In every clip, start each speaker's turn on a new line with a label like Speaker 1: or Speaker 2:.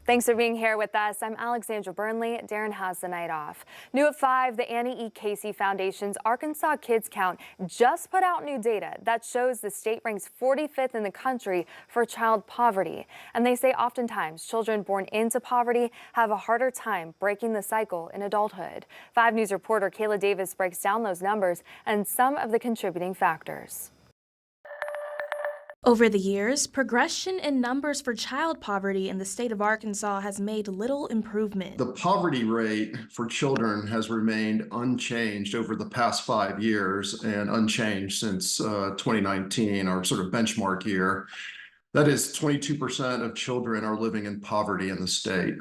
Speaker 1: Thanks for being here with us. I'm Alexandra Burnley. Darren has the night off. New at 5, the Annie E. Casey Foundation's Arkansas Kids Count just put out new data that shows the state ranks 45th in the country for child poverty. And they say oftentimes children born into poverty have a harder time breaking the cycle in adulthood. 5 News reporter Kayla Davis breaks down those numbers and some of the contributing factors.
Speaker 2: Over the years, progression in numbers for child poverty in the state of Arkansas has made little improvement.
Speaker 3: The poverty rate for children has remained unchanged over the past 5 years and unchanged since 2019, our sort of benchmark year. That is 22% of children are living in poverty in the state.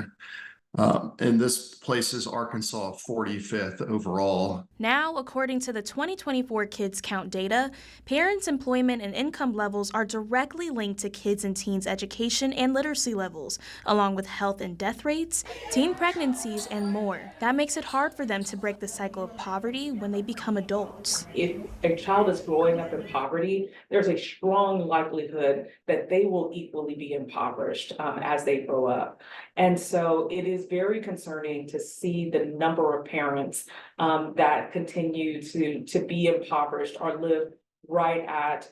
Speaker 3: And this places Arkansas 45th overall.
Speaker 2: Now, according to the 2024 Kids Count data, parents' employment and income levels are directly linked to kids and teens' education and literacy levels, along with health and death rates, teen pregnancies, and more. That makes it hard for them to break the cycle of poverty when they become adults.
Speaker 4: If a child is growing up in poverty, there's a strong likelihood that they will equally be impoverished as they grow up. And so it is very concerning to see the number of parents that continue to be impoverished or live right at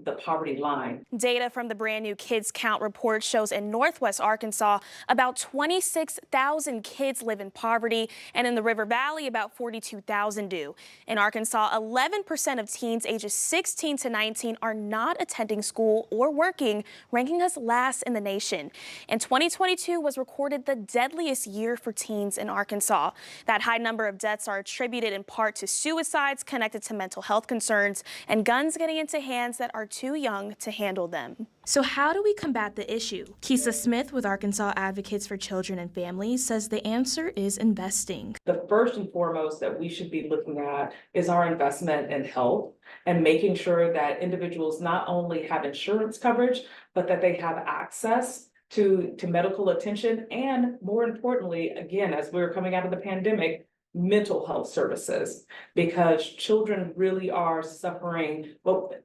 Speaker 4: the poverty line.
Speaker 2: Data from the brand new Kids Count report shows in Northwest Arkansas, about 26,000 kids live in poverty, and in the River Valley, about 42,000 do. In Arkansas, 11% of teens ages 16 to 19 are not attending school or working, ranking us last in the nation. And 2022 was recorded the deadliest year for teens in Arkansas. That high number of deaths are attributed in part to suicides connected to mental health concerns and guns getting into hands that are too young to handle them. So how do we combat the issue? Keisa Smith with Arkansas Advocates for Children and Families says the answer is investing.
Speaker 4: The first and foremost that we should be looking at is our investment in health and making sure that individuals not only have insurance coverage, but that they have access to medical attention and, more importantly, again, as we're coming out of the pandemic, mental health services, because children really are suffering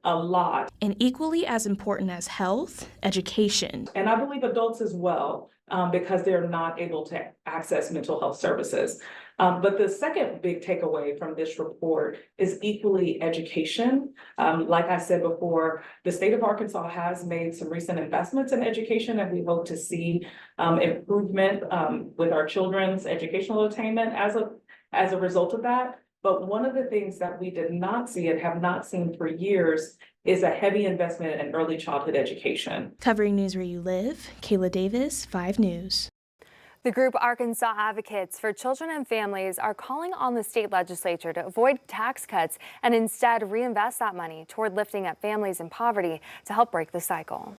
Speaker 4: a lot.
Speaker 2: And equally as important as health, education.
Speaker 4: And I believe adults as well, because they're not able to access mental health services. But the second big takeaway from this report is equally education. Like I said before, the state of Arkansas has made some recent investments in education, and we hope to see improvement with our children's educational attainment as a result of that. But one of the things that we did not see and have not seen for years is a heavy investment in early childhood education.
Speaker 2: Covering news where you live, Kayla Davis, 5 News.
Speaker 1: The group Arkansas Advocates for Children and Families are calling on the state legislature to avoid tax cuts and instead reinvest that money toward lifting up families in poverty to help break the cycle.